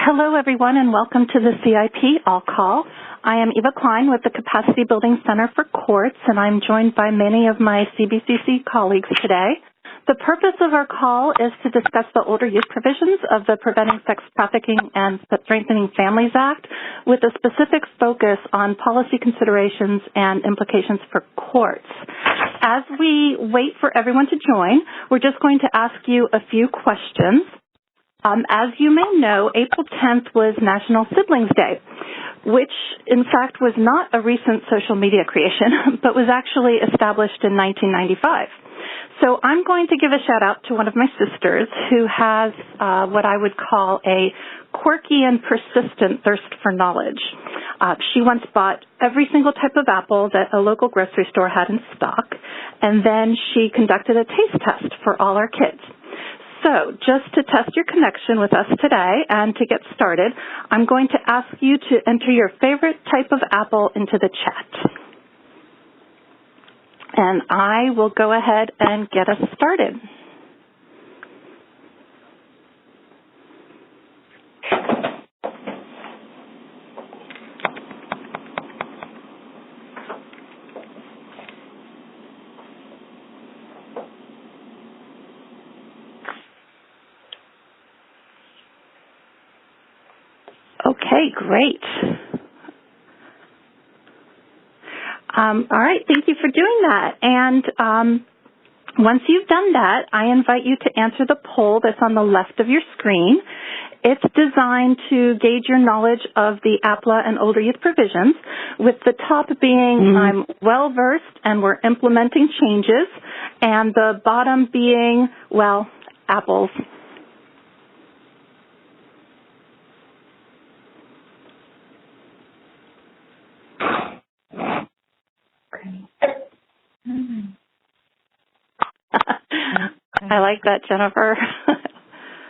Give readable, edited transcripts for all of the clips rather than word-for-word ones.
Hello, everyone, and welcome to the CIP All Call. I am Eva Klein with the Capacity Building Center for Courts, and I'm joined by many of my CBCC colleagues today. The purpose of our call is to discuss the older youth provisions of the Preventing Sex Trafficking and Strengthening Families Act with a specific focus on policy considerations and implications for courts. As we wait for everyone to join, we're just going to ask you a few questions. As you may know, April 10th was National Siblings Day, which in fact was not a recent social media creation, but was actually established in 1995. So I'm going to give a shout out to one of my sisters who has what I would call a quirky and persistent thirst for knowledge. She once bought every single type of apple that a local grocery store had in stock, and then she conducted a taste test for all our kids. So just to test your connection with us today and to get started, I'm going to ask you to enter your favorite type of apple into the chat. And I will go ahead and get us started. Okay, great. All right, thank you for doing that. And once you've done that, I invite you to answer the poll that's on the left of your screen. It's designed to gauge your knowledge of the Appla and older youth provisions, with the top being I'm well-versed and we're implementing changes, and the bottom being, well, apples. I like that, Jennifer.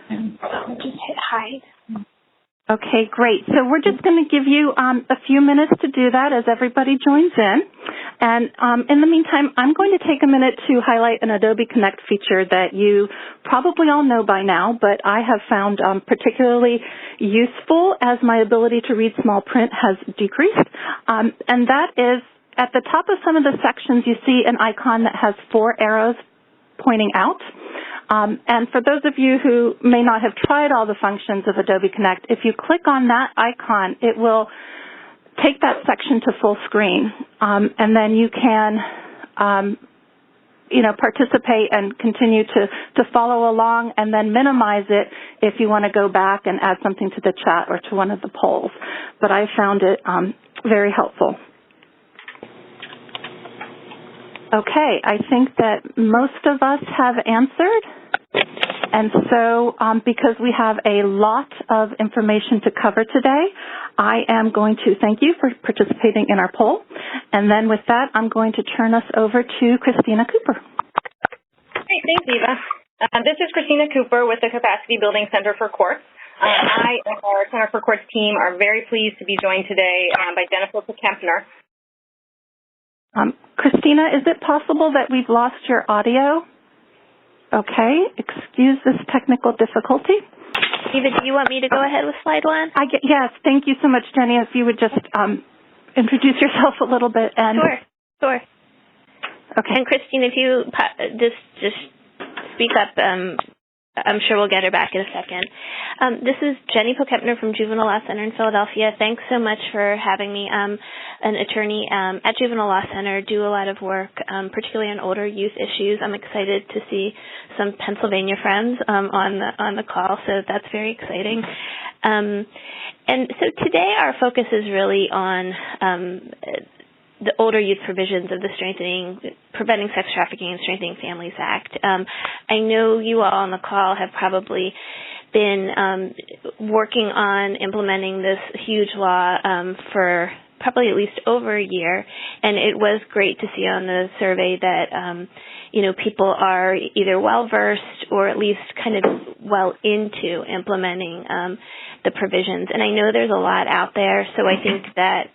I'll just hit hide. Okay, great. So we're just going to give you a few minutes to do that as everybody joins in. And in the meantime, I'm going to take a minute to highlight an Adobe Connect feature that you probably all know by now, but I have found particularly useful as my ability to read small print has decreased. And that is, at the top of some of the sections, you see an icon that has 4 arrows pointing out. And for those of you who may not have tried all the functions of Adobe Connect, if you click on that icon, it will take that section to full screen. And then you can, participate and continue to follow along, and then minimize it if you want to go back and add something to the chat or to one of the polls. But I found it very helpful. Okay, I think that most of us have answered. And so because we have a lot of information to cover today, I am going to thank you for participating in our poll. And then with that, I'm going to turn us over to Christina Cooper. Great, thanks, Eva. This is Christina Cooper with the Capacity Building Center for Courts. I and our Center for Courts team are very pleased to be joined today by Jennifer Kempner. Christina, is it possible that we've lost your audio? Okay, excuse this technical difficulty. Eva, do you want me to go ahead with slide 1? Yes, thank you so much, Jenny. If you would just introduce yourself a little bit. And Sure. Okay. And Christine, if you just speak up, I'm sure we'll get her back in a second. This is Jenny Kempner from Juvenile Law Center in Philadelphia. Thanks so much for having me. An attorney at Juvenile Law Center, do a lot of work, particularly on older youth issues. I'm excited to see some Pennsylvania friends on the call, so that's very exciting. And so today our focus is really on the older youth provisions of the Preventing Sex Trafficking and Strengthening Families Act. I know you all on the call have probably been working on implementing this huge law for probably at least over a year, and it was great to see on the survey that people are either well-versed or at least kind of well into implementing the provisions. And I know there's a lot out there, so I think that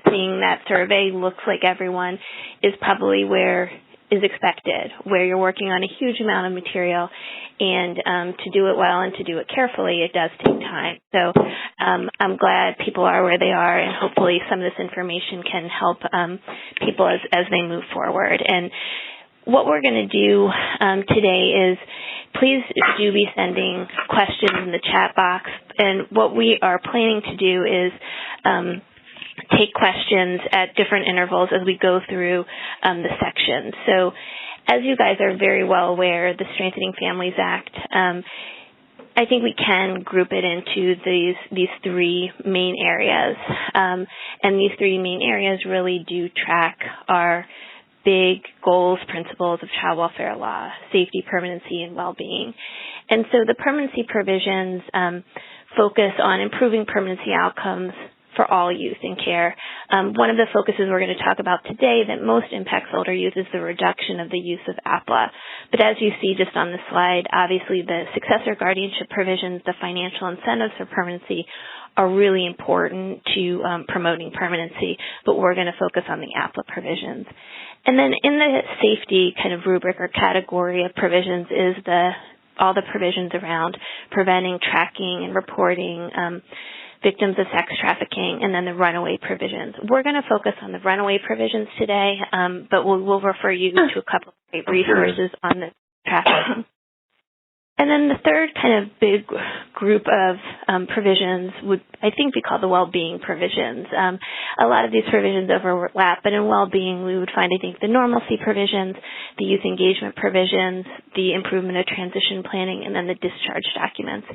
seeing that survey looks like everyone is probably where is expected, where you're working on a huge amount of material, and to do it well and to do it carefully, it does take time. So I'm glad people are where they are, and hopefully some of this information can help people as they move forward. And what we're going to do today is please do be sending questions in the chat box. And what we are planning to do is take questions at different intervals as we go through the section. So as you guys are very well aware, the Strengthening Families Act, I think we can group it into these three main areas. And these three main areas really do track our big goals, principles of child welfare law: safety, permanency, and well-being. And so the permanency provisions focus on improving permanency outcomes for all youth in care. One of the focuses we're going to talk about today that most impacts older youth is the reduction of the use of Appla. But as you see just on the slide, obviously the successor guardianship provisions, the financial incentives for permanency are really important to promoting permanency, but we're going to focus on the Appla provisions. And then in the safety kind of rubric or category of provisions is all the provisions around preventing, tracking, and reporting victims of sex trafficking, and then the runaway provisions. We're going to focus on the runaway provisions today, but we'll refer you to a couple of great resources on the trafficking. And then the third kind of big group of provisions would, I think, be called the well-being provisions. A lot of these provisions overlap, but in well-being we would find, I think, the normalcy provisions, the youth engagement provisions, the improvement of transition planning, and then the discharge documents.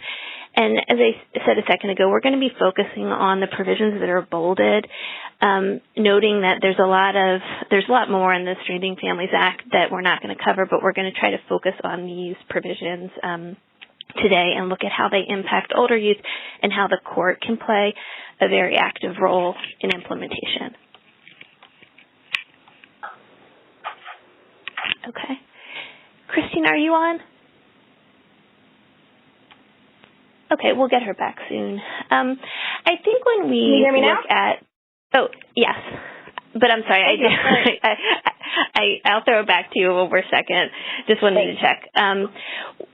And as I said a second ago, we're going to be focusing on the provisions that are bolded, noting that there's a lot more in the Strengthening Families Act that we're not going to cover, but we're going to try to focus on these provisions today and look at how they impact older youth and how the court can play a very active role in implementation. Okay. Christine, are you on? Okay, we'll get her back soon. I think when we Can you hear me look now? oh, yes, but I'm sorry, I'll throw it back to you over a second. Just wanted to check.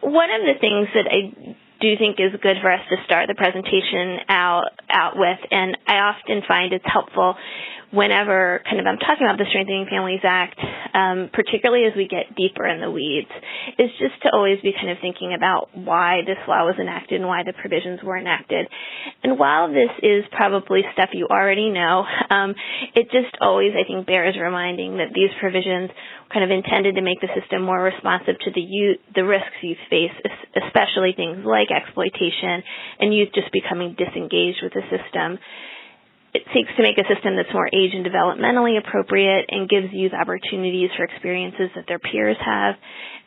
One of the things that I do think is good for us to start the presentation out with, and I often find it's helpful whenever kind of I'm talking about the Strengthening Families Act, particularly as we get deeper in the weeds, is just to always be kind of thinking about why this law was enacted and why the provisions were enacted. And while this is probably stuff you already know, it just always, I think, bears reminding that these provisions kind of intended to make the system more responsive to the risks youth face, especially things like exploitation and youth just becoming disengaged with the system. It seeks to make a system that's more age and developmentally appropriate and gives youth opportunities for experiences that their peers have.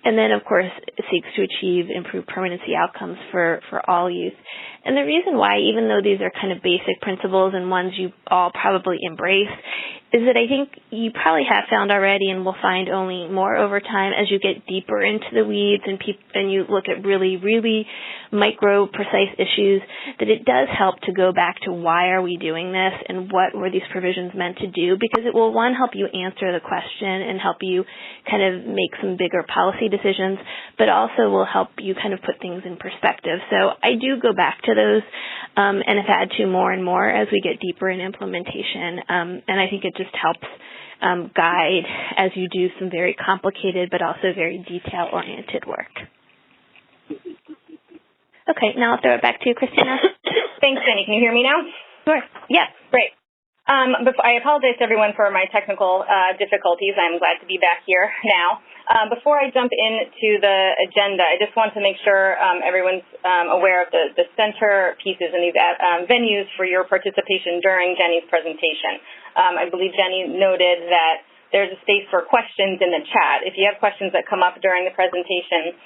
And then, of course, it seeks to achieve improved permanency outcomes for all youth. And the reason why, even though these are kind of basic principles and ones you all probably embrace, is that I think you probably have found already and will find only more over time as you get deeper into the weeds and you look at really, really micro, precise issues, that it does help to go back to why are we doing this and what were these provisions meant to do, because it will, one, help you answer the question and help you kind of make some bigger policy decisions, but also will help you kind of put things in perspective. So I do go back to those and have had to more and more as we get deeper in implementation, and I think it just helps guide as you do some very complicated but also very detail-oriented work. Okay, now I'll throw it back to you, Christina. Thanks, Jenny. Can you hear me now? Sure. Yes. Great. I apologize to everyone for my technical difficulties. I'm glad to be back here now. Before I jump into the agenda, I just want to make sure everyone's aware of the center pieces and these venues for your participation during Jenny's presentation. I believe Jenny noted that there's a space for questions in the chat. If you have questions that come up during the presentation,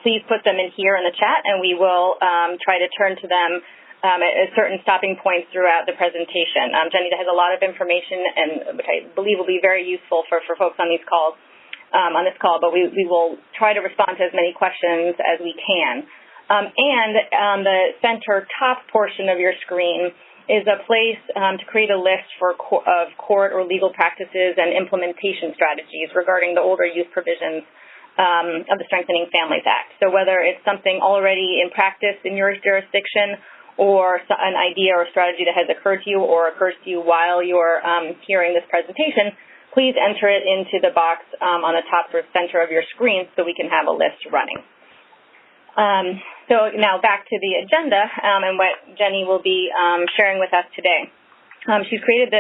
please put them in here in the chat, and we will try to turn to them at certain stopping points throughout the presentation. Jenny has a lot of information, and which I believe will be very useful for folks on these calls, on this call, but we will try to respond to as many questions as we can. And on the center top portion of your screen is a place to create a list of court or legal practices and implementation strategies regarding the older youth provisions of the Strengthening Families Act. So whether it's something already in practice in your jurisdiction or an idea or strategy that has occurred to you or occurs to you while you're hearing this presentation, please enter it into the box on the top sort of center of your screen so we can have a list running. So now back to the agenda and what Jenny will be sharing with us today. She's created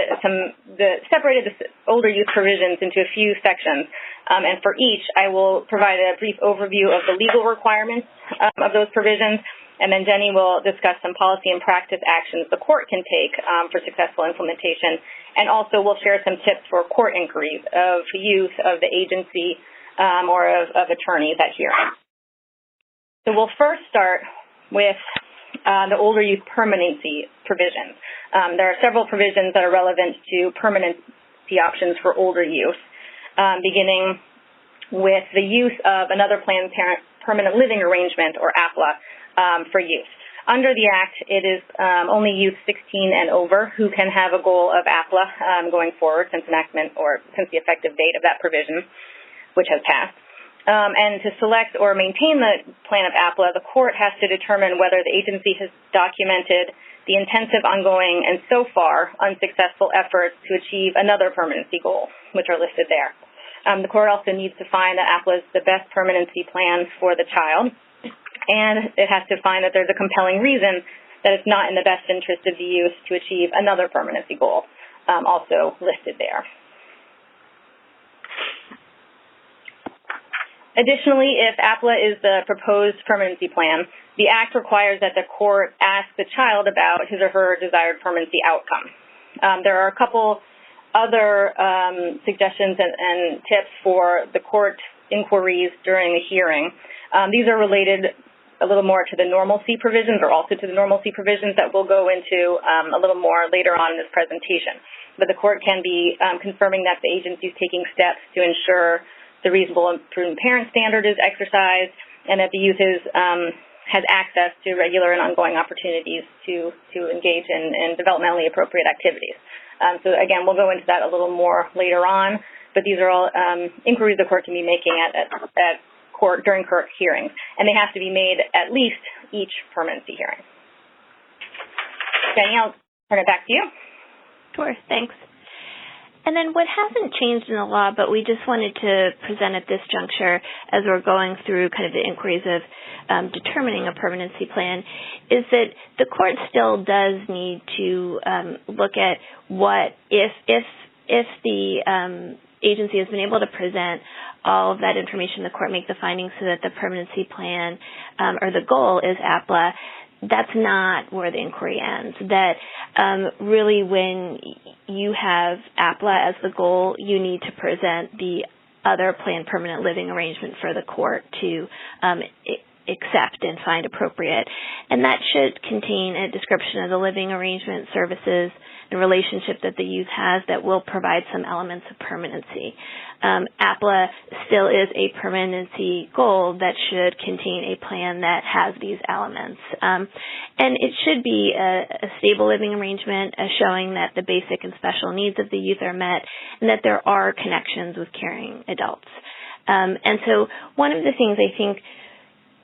separated the older youth provisions into a few sections, and for each I will provide a brief overview of the legal requirements of those provisions, and then Jenny will discuss some policy and practice actions the court can take for successful implementation, and also we'll share some tips for court inquiries of youth, of the agency, or of attorneys at hearing. So we'll first start with the older youth permanency provisions. There are several provisions that are relevant to permanency options for older youth, beginning with the use of another Planned Parenthood permanent living arrangement, or Appla, for youth. Under the Act, it is only youth 16 and over who can have a goal of Appla going forward since enactment or since the effective date of that provision, which has passed. And to select or maintain the plan of Appla, the court has to determine whether the agency has documented the intensive, ongoing, and so far unsuccessful efforts to achieve another permanency goal, which are listed there. The court also needs to find that Appla is the best permanency plan for the child, and it has to find that there's a compelling reason that it's not in the best interest of the youth to achieve another permanency goal, also listed there. Additionally, if Appla is the proposed permanency plan, the Act requires that the court ask the child about his or her desired permanency outcome. There are a couple other suggestions and tips for the court inquiries during the hearing. These are related a little more to the normalcy provisions, or also to the normalcy provisions that we'll go into a little more later on in this presentation. But the court can be confirming that the agency is taking steps to ensure the reasonable and prudent parent standard is exercised, and that the youth has access to regular and ongoing opportunities to engage in developmentally appropriate activities. So again, we'll go into that a little more later on, but these are all inquiries the court can be making at court during court hearings, and they have to be made at least each permanency hearing. Jenny, I'll turn it back to you. Sure, thanks. And then what hasn't changed in the law, but we just wanted to present at this juncture as we're going through kind of the inquiries of determining a permanency plan, is that the court still does need to look at what if the agency has been able to present all of that information, the court make the findings so that the permanency plan or the goal is Appla. That's not where the inquiry ends. That really when you have Appla as the goal, you need to present the other planned permanent living arrangement for the court to accept and find appropriate. And that should contain a description of the living arrangement, services, and relationship that the youth has that will provide some elements of permanency. Appla still is a permanency goal that should contain a plan that has these elements. And it should be a stable living arrangement, showing that the basic and special needs of the youth are met and that there are connections with caring adults. And so one of the things I think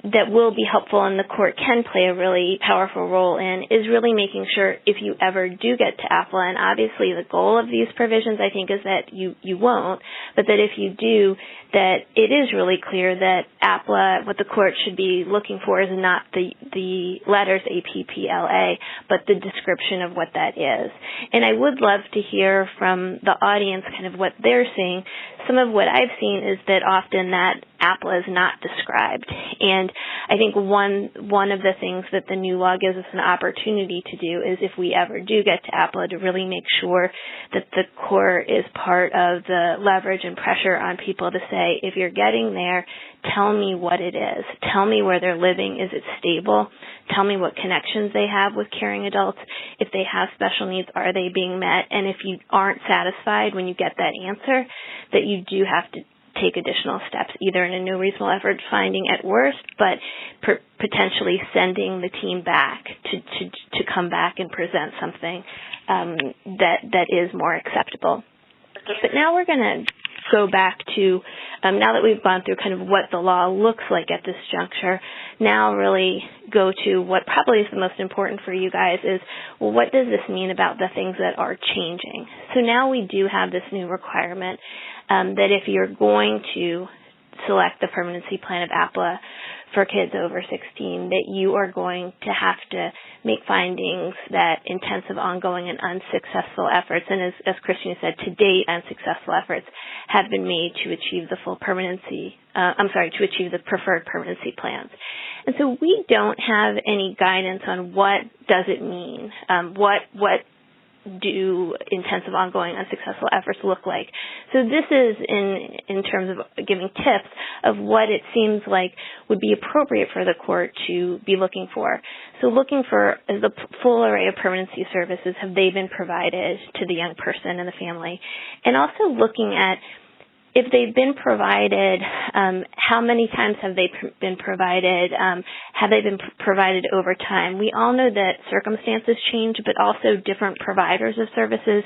that will be helpful and the court can play a really powerful role in is really making sure if you ever do get to Appla, and obviously the goal of these provisions I think is that you won't, but that if you do, that it is really clear that Appla, what the court should be looking for is not the letters APPLA, but the description of what that is. And I would love to hear from the audience kind of what they're seeing. Some of what I've seen is that often that Appla is not described. And I think one of the things that the new law gives us an opportunity to do is if we ever do get to Appla, to really make sure that the court is part of the leverage and pressure on people to say, if you're getting there, tell me what it is. Tell me where they're living. Is it stable? Tell me what connections they have with caring adults. If they have special needs, are they being met? And if you aren't satisfied when you get that answer, that you do have to take additional steps, either in a no reasonable effort finding at worst, but potentially sending the team back to come back and present something that is more acceptable. But now we're going to go back to, now that we've gone through kind of what the law looks like at this juncture, now really go to what probably is the most important for you guys is, well, what does this mean about the things that are changing? So now we do have this new requirement that if you're going to select the permanency plan of Appla for kids over 16, that you are going to have to make findings that intensive, ongoing, and unsuccessful efforts, and as Christina said, to date, unsuccessful efforts have been made to achieve the full permanency, to achieve the preferred permanency plans. And so we don't have any guidance on what does it mean, what do intensive, ongoing, unsuccessful efforts look like. So this is in terms of giving tips of what it seems like would be appropriate for the court to be looking for. So looking for the full array of permanency services, have they been provided to the young person and the family? And also looking at if they've been provided, how many times have they been provided? Have they been provided over time? We all know that circumstances change, but also different providers of services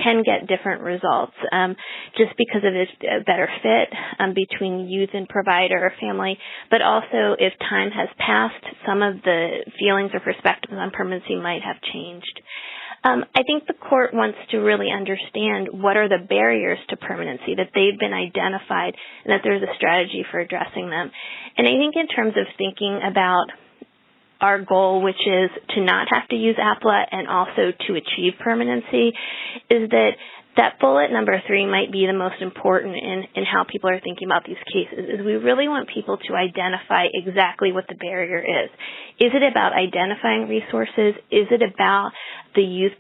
can get different results just because of a better fit between youth and provider or family. But also, if time has passed, some of the feelings or perspectives on permanency might have changed. I think the court wants to really understand what are the barriers to permanency, that they've been identified, and that there's a strategy for addressing them. And I think in terms of thinking about our goal, which is to not have to use Appla and also to achieve permanency, is that bullet number 3 might be the most important in how people are thinking about these cases, is we really want people to identify exactly what the barrier is. Is it about identifying resources? Is it about the youth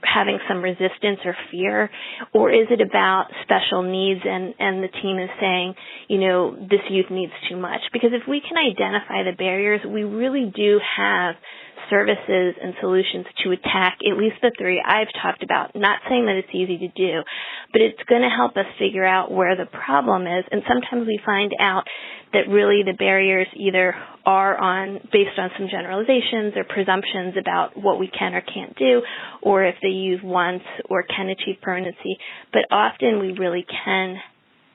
having some resistance or fear? Or is it about special needs and the team is saying, you know, this youth needs too much? Because if we can identify the barriers, we really do have services and solutions to attack at least the 3 I've talked about. Not saying that it's easy to do, but it's going to help us figure out where the problem is. And sometimes we find out that really the barriers either are based on some generalizations or presumptions about what we can or can't do, or if the youth wants or can achieve permanency. But often we really can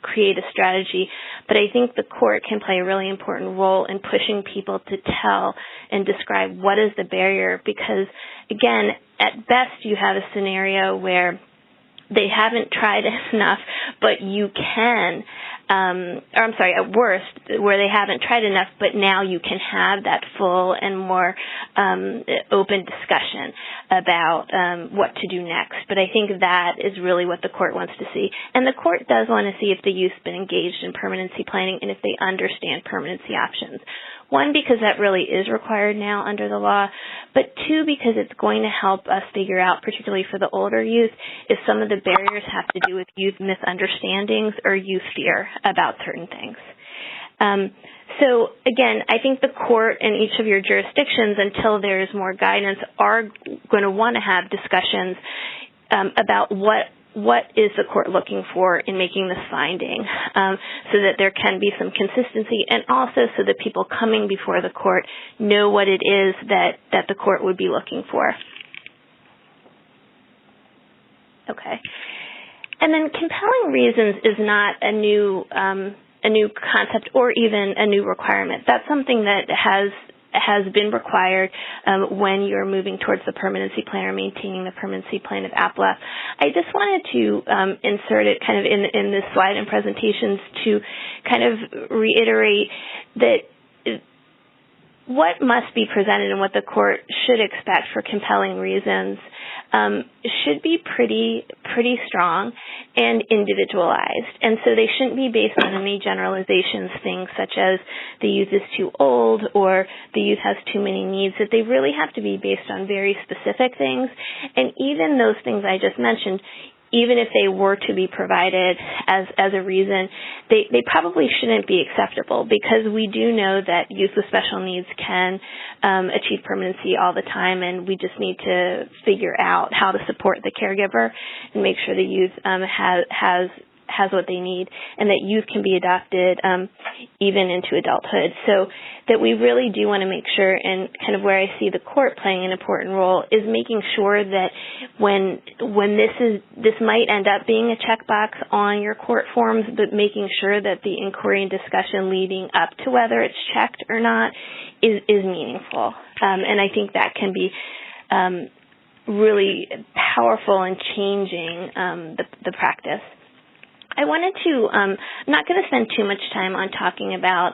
create a strategy, but I think the court can play a really important role in pushing people to tell and describe what is the barrier, because again, at best you have a scenario where they haven't tried enough, but you can, at worst, where they haven't tried enough, but now you can have that full and more open discussion about what to do next. But I think that is really what the court wants to see. And the court does want to see if the youth's been engaged in permanency planning and if they understand permanency options. 1, because that really is required now under the law, but 2, because it's going to help us figure out, particularly for the older youth, if some of the barriers have to do with youth misunderstandings or youth fear about certain things. So again, I think the court in each of your jurisdictions, until there is more guidance, are going to want to have discussions about what is the court looking for in making this finding, so that there can be some consistency, and also so that people coming before the court know what it is that the court would be looking for. Okay. And then compelling reasons is not a new concept or even a new requirement. That's something that has been required when you're moving towards the permanency plan or maintaining the permanency plan of Appla. I just wanted to insert it kind of in this slide and presentations to kind of reiterate that what must be presented and what the court should expect for compelling reasons should be pretty strong and individualized. And so they shouldn't be based on any generalizations, things such as the youth is too old or the youth has too many needs, that they really have to be based on very specific things. And even those things I just mentioned, even if they were to be provided as a reason, they probably shouldn't be acceptable, because we do know that youth with special needs can achieve permanency all the time, and we just need to figure out how to support the caregiver and make sure the youth has has what they need, and that youth can be adopted even into adulthood. So that we really do want to make sure, and kind of where I see the court playing an important role, is making sure that when this might end up being a checkbox on your court forms, but making sure that the inquiry and discussion leading up to whether it's checked or not is meaningful. And I think that can be really powerful in changing the practice. I wanted to, I'm not going to spend too much time on talking about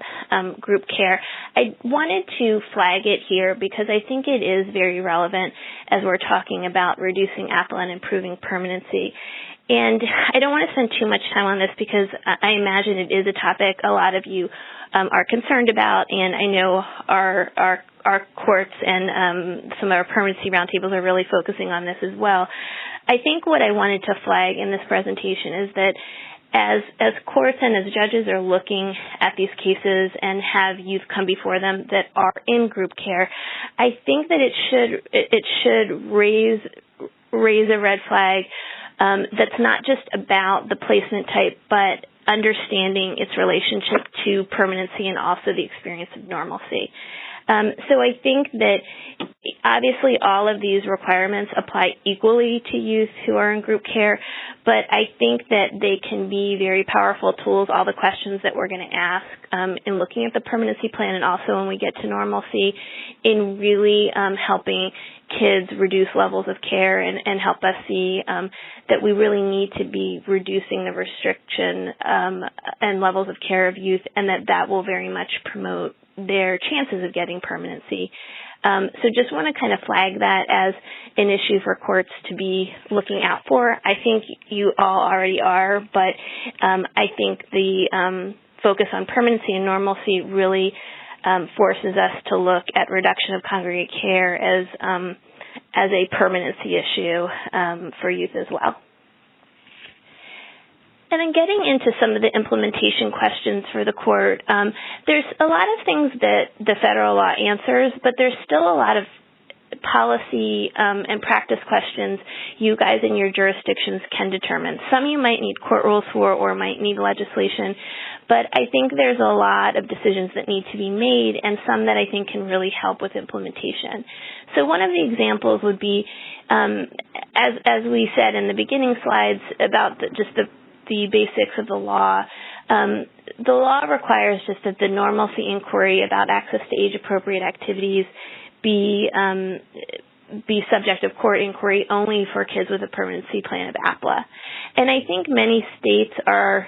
group care. I wanted to flag it here because I think it is very relevant as we're talking about reducing Appla and improving permanency. And I don't want to spend too much time on this because I imagine it is a topic a lot of you are concerned about, and I know our courts and some of our permanency roundtables are really focusing on this as well. I think what I wanted to flag in this presentation is that as courts and as judges are looking at these cases and have youth come before them that are in group care, I think that it should raise a red flag that's not just about the placement type, but understanding its relationship to permanency and also the experience of normalcy. So I think that obviously all of these requirements apply equally to youth who are in group care, but I think that they can be very powerful tools, all the questions that we're going to ask in looking at the permanency plan and also when we get to normalcy, in really helping kids reduce levels of care and help us see that we really need to be reducing the restriction and levels of care of youth, and that will very much promote their chances of getting permanency. So just want to kind of flag that as an issue for courts to be looking out for. I think you all already are, but I think the focus on permanency and normalcy really forces us to look at reduction of congregate care as a permanency issue for youth as well. And then getting into some of the implementation questions for the court, there's a lot of things that the federal law answers, but there's still a lot of policy and practice questions you guys in your jurisdictions can determine. Some you might need court rules for or might need legislation, but I think there's a lot of decisions that need to be made and some that I think can really help with implementation. So one of the examples would be, as we said in the beginning slides about just the basics of the law. The law requires just that the normalcy inquiry about access to age-appropriate activities be subject of court inquiry only for kids with a permanency plan of Appla. And I think many states are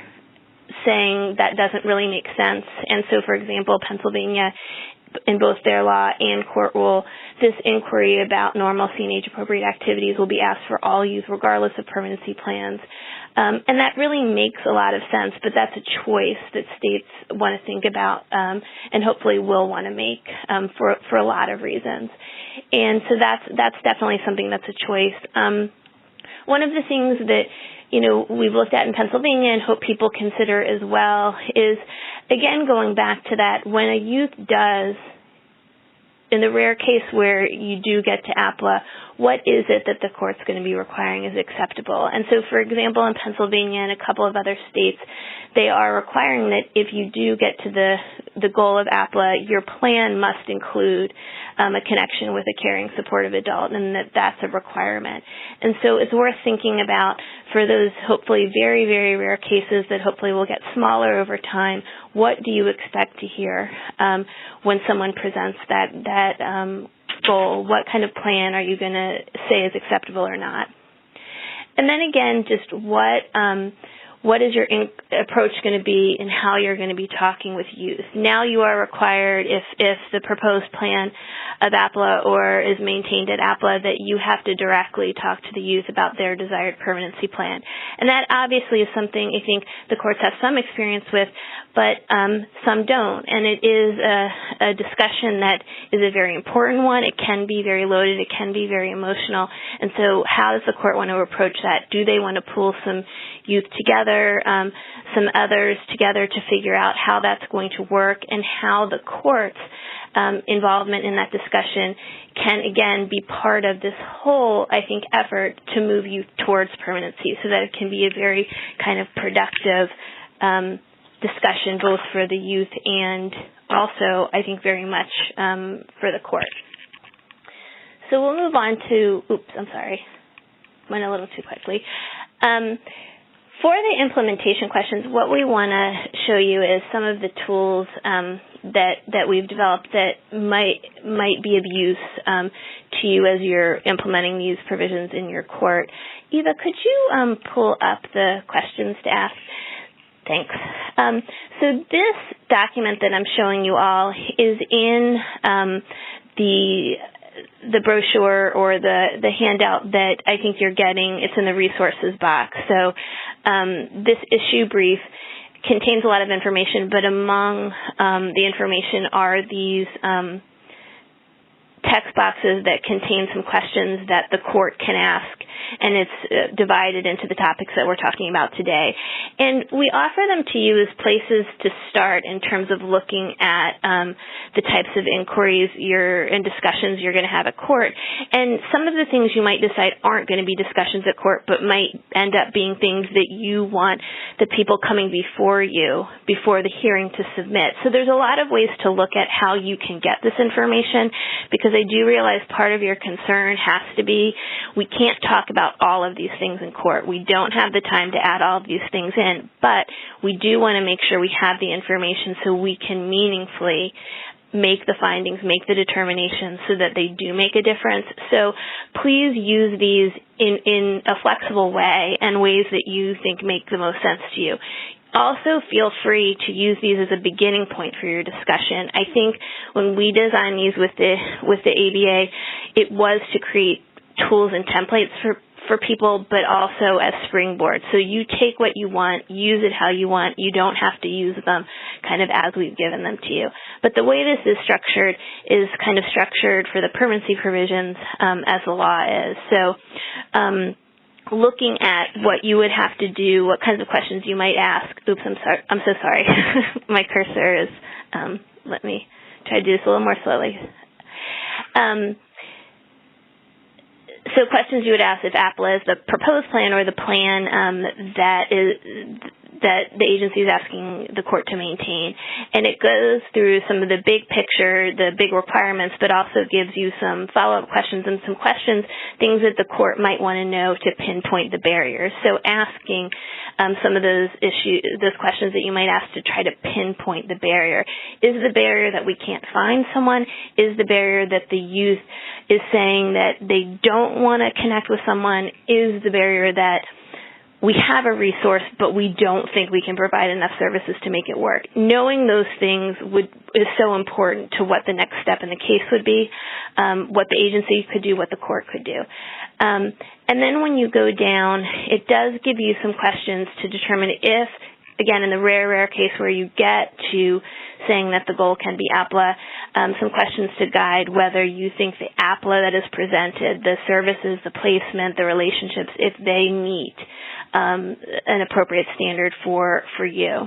saying that doesn't really make sense. And so, for example, Pennsylvania, in both their law and court rule, this inquiry about normalcy and age-appropriate activities will be asked for all youth regardless of permanency plans. And that really makes a lot of sense, but that's a choice that states want to think about and hopefully will want to make for a lot of reasons. And so that's definitely something that's a choice. One of the things that we've looked at in Pennsylvania and hope people consider as well is, again, going back to that, when a youth does, in the rare case where you do get to Appla, what is it that the court's going to be requiring is acceptable? And so, for example, in Pennsylvania and a couple of other states, they are requiring that if you do get to the goal of Appla, your plan must include a connection with a caring, supportive adult, and that's a requirement. And so it's worth thinking about for those hopefully very, very rare cases that hopefully will get smaller over time, what do you expect to hear when someone presents that goal? What kind of plan are you going to say is acceptable or not? And then again, just what is your approach going to be and how you're going to be talking with youth? Now you are required, if the proposed plan of Appla or is maintained at Appla, that you have to directly talk to the youth about their desired permanency plan. And that obviously is something I think the courts have some experience with, but some don't. And it is a discussion that is a very important one. It can be very loaded. It can be very emotional. And so how does the court want to approach that? Do they want to pull some youth together, some others together to figure out how that's going to work and how the courts involvement in that discussion can, again, be part of this whole, I think, effort to move youth towards permanency so that it can be a very kind of productive discussion both for the youth and also, I think, very much for the court. So we'll move on to, went a little too quickly. For the implementation questions, what we want to show you is some of the tools that we've developed that might be of use to you as you're implementing these provisions in your court. Eva, could you pull up the questions to ask? Thanks. So this document that I'm showing you all is in the brochure or the handout that I think you're getting. It's in the resources box. So this issue brief contains a lot of information, but among the information are these text boxes that contain some questions that the court can ask, and it's divided into the topics that we're talking about today. And we offer them to you as places to start in terms of looking at the types of inquiries and discussions you're going to have at court. And some of the things you might decide aren't going to be discussions at court, but might end up being things that you want the people coming before you, before the hearing, to submit. So there's a lot of ways to look at how you can get this information, because I do realize part of your concern has to be we can't talk about all of these things in court. We don't have the time to add all of these things in, but we do want to make sure we have the information so we can meaningfully make the findings, make the determinations so that they do make a difference. So please use these in a flexible way and ways that you think make the most sense to you. Also, feel free to use these as a beginning point for your discussion. I think when we designed these with the ABA, it was to create tools and templates for people, but also as springboards. So you take what you want, use it how you want. You don't have to use them kind of as we've given them to you. But the way this is structured is kind of structured for the permanency provisions as the law is. So looking at what you would have to do, what kinds of questions you might ask. Oops, I'm so sorry. My cursor is, let me try to do this a little more slowly. So questions you would ask if Appla is the proposed plan or the plan that the agency is asking the court to maintain. And it goes through some of the big picture, the big requirements, but also gives you some follow-up questions and some questions, things that the court might want to know to pinpoint the barriers. So asking some of those questions that you might ask to try to pinpoint the barrier. Is the barrier that we can't find someone? Is the barrier that the youth is saying that they don't want to connect with someone? Is the barrier that we have a resource, but we don't think we can provide enough services to make it work? Knowing those things is so important to what the next step in the case would be, what the agency could do, what the court could do. And then when you go down, it does give you some questions to determine if, again, in the rare case where you get to saying that the goal can be Appla, some questions to guide whether you think the Appla that is presented, the services, the placement, the relationships, if they meet an appropriate standard for you.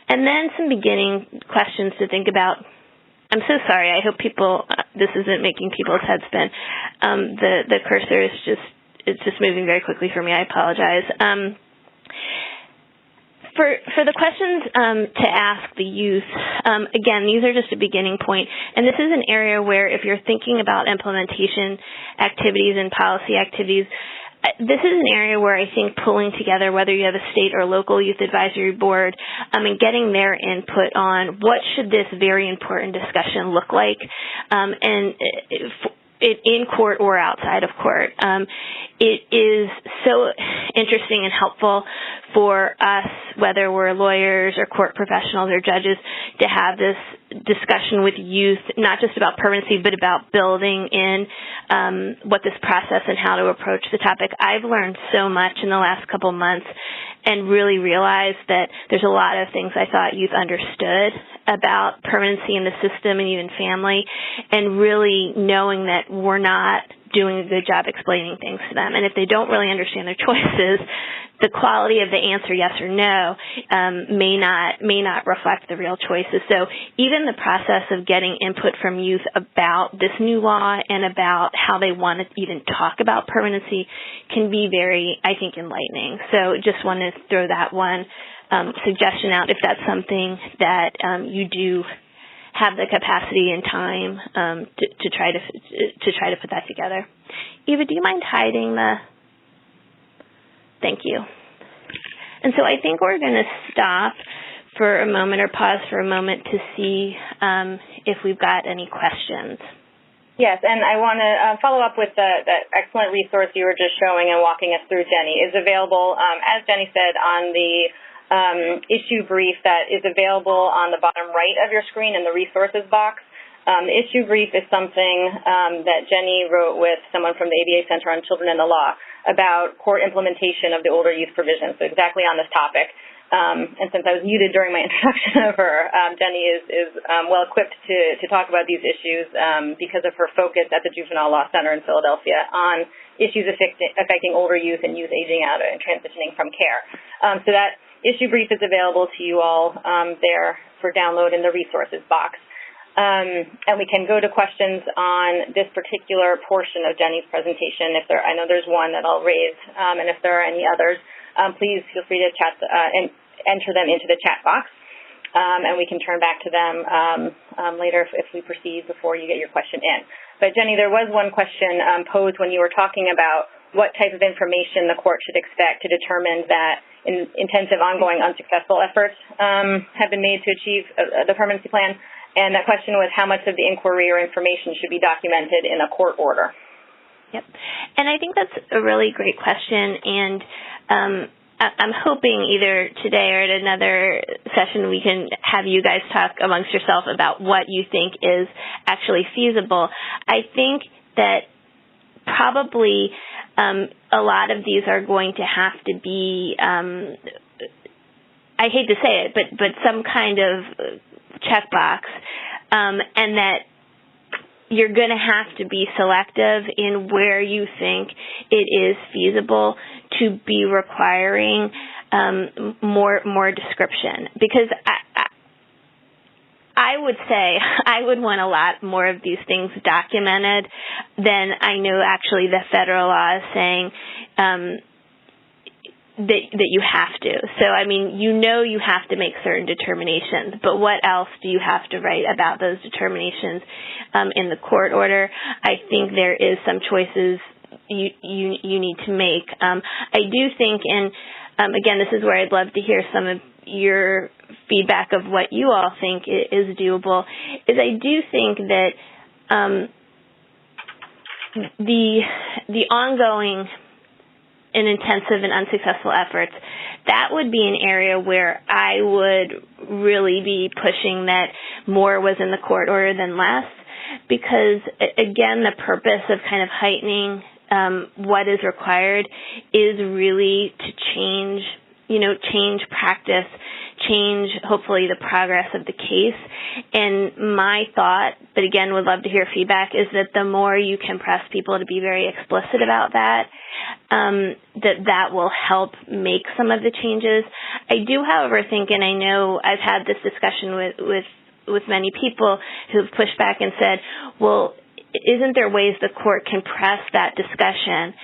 And then some beginning questions to think about. I'm so sorry. I hope this isn't making people's heads spin. The cursor is just moving very quickly for me. I apologize. For the questions to ask the youth, again, these are just a beginning point, and this is an area where if you're thinking about implementation activities and policy activities, this is an area where I think pulling together, whether you have a state or local youth advisory board, and getting their input on what should this very important discussion look like, and in court or outside of court. It is so interesting and helpful for us, whether we're lawyers or court professionals or judges, to have this discussion with youth, not just about permanency, but about building in what this process and how to approach the topic. I've learned so much in the last couple months and really realized that there's a lot of things I thought youth understood about permanency in the system and even family, and really knowing that we're not doing a good job explaining things to them. And if they don't really understand their choices, the quality of the answer, yes or no, may not reflect the real choices. So even the process of getting input from youth about this new law and about how they want to even talk about permanency can be very, I think, enlightening. So just want to throw that one suggestion out if that's something that you do have the capacity and time to try to put that together. Eva, do you mind hiding the? Thank you. And so I think we're going to stop for a moment or pause for a moment to see if we've got any questions. Yes, and I want to follow up with that excellent resource you were just showing and walking us through, Jenny. Is available, as Jenny said, on the issue brief that is available on the bottom right of your screen in the resources box. The issue brief is something that Jenny wrote with someone from the ABA Center on Children and the Law about court implementation of the older youth provision, so exactly on this topic. And since I was muted during my introduction of her, Jenny is well equipped to talk about these issues because of her focus at the Juvenile Law Center in Philadelphia on issues affecting older youth and youth aging out and transitioning from care. So that issue brief is available to you all there for download in the resources box. And we can go to questions on this particular portion of Jenny's presentation. I know there's one that I'll raise, and if there are any others, please feel free to chat and enter them into the chat box, and we can turn back to them later if we proceed before you get your question in. But Jenny, there was one question posed when you were talking about what type of information the court should expect to determine that intensive, ongoing, unsuccessful efforts have been made to achieve the permanency plan. And that question was how much of the inquiry or information should be documented in a court order? Yep. And I think that's a really great question. And I'm hoping either today or at another session we can have you guys talk amongst yourself about what you think is actually feasible. I think that probably a lot of these are going to have to be, I hate to say it, but some kind of checkbox, and that you're going to have to be selective in where you think it is feasible to be requiring more description. Because I would say I would want a lot more of these things documented than I know actually the federal law is saying that you have to. So, I mean, you have to make certain determinations, but what else do you have to write about those determinations in the court order? I think there is some choices you need to make. I do think, and again, this is where I'd love to hear some of your feedback of what you all think is doable, is I do think that the ongoing and intensive and unsuccessful efforts, that would be an area where I would really be pushing that more was in the court order than less, because, again, the purpose of kind of heightening what is required is really to change practice, change, hopefully, the progress of the case. And my thought, but again, would love to hear feedback, is that the more you can press people to be very explicit about that, that will help make some of the changes. I do, however, think, and I know I've had this discussion with many people who've pushed back and said, well, isn't there ways the court can press that discussion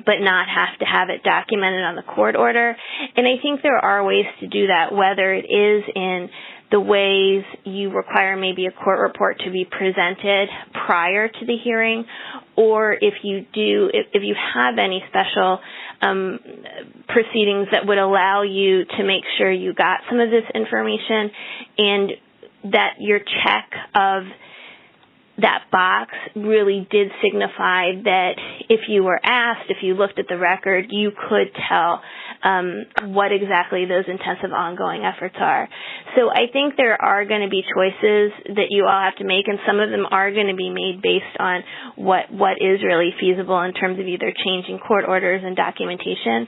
but not have to have it documented on the court order? And I think there are ways to do that, whether it is in the ways you require maybe a court report to be presented prior to the hearing, or if you have any special proceedings that would allow you to make sure you got some of this information and that your check of that box really did signify that if you were asked, if you looked at the record, you could tell what exactly those intensive ongoing efforts are. So I think there are going to be choices that you all have to make, and some of them are going to be made based on what is really feasible in terms of either changing court orders and documentation.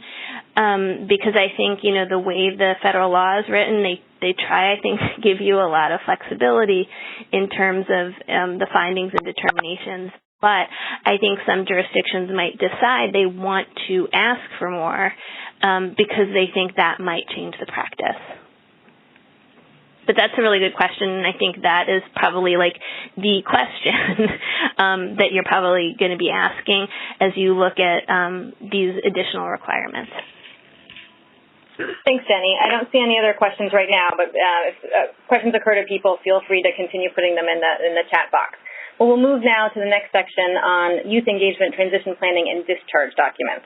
Because I think, the way the federal law is written, they try, I think, to give you a lot of flexibility in terms of the findings and determinations But I think some jurisdictions might decide they want to ask for more because they think that might change the practice. But that's a really good question, and I think that is probably like the question that you're probably going to be asking as you look at these additional requirements. Thanks, Jenny. I don't see any other questions right now, but if questions occur to people, feel free to continue putting them in the chat box. Well, we'll move now to the next section on youth engagement, transition planning, and discharge documents.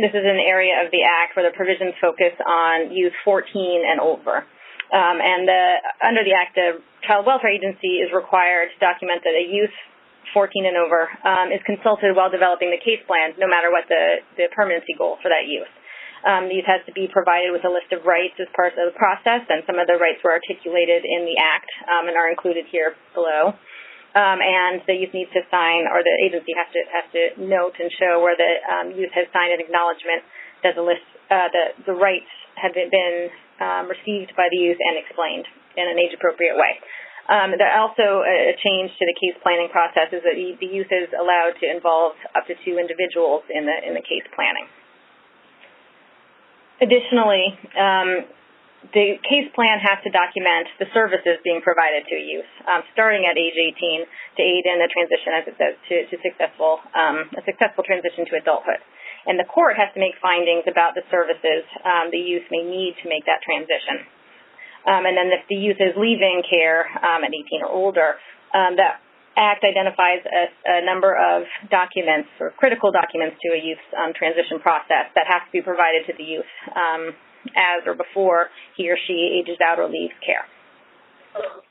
This is an area of the Act where the provisions focus on youth 14 and over. Under the Act, the Child Welfare Agency is required to document that a youth 14 and over is consulted while developing the case plan, no matter what the permanency goal for that youth. The youth has to be provided with a list of rights as part of the process, and some of the rights were articulated in the Act and are included here below. And the youth needs to sign, or the agency has to note and show where the youth has signed an acknowledgement that the rights have been received by the youth and explained in an age-appropriate way. There also a change to the case planning process is that the youth is allowed to involve up to 2 individuals in the case planning. Additionally, the case plan has to document the services being provided to a youth, starting at age 18 to aid in the transition, as it says, to a successful transition to adulthood. And the court has to make findings about the services the youth may need to make that transition. And then if the youth is leaving care at 18 or older, that Act identifies a number of documents or critical documents to a youth's transition process that have to be provided to the youth as or before he or she ages out or leaves care.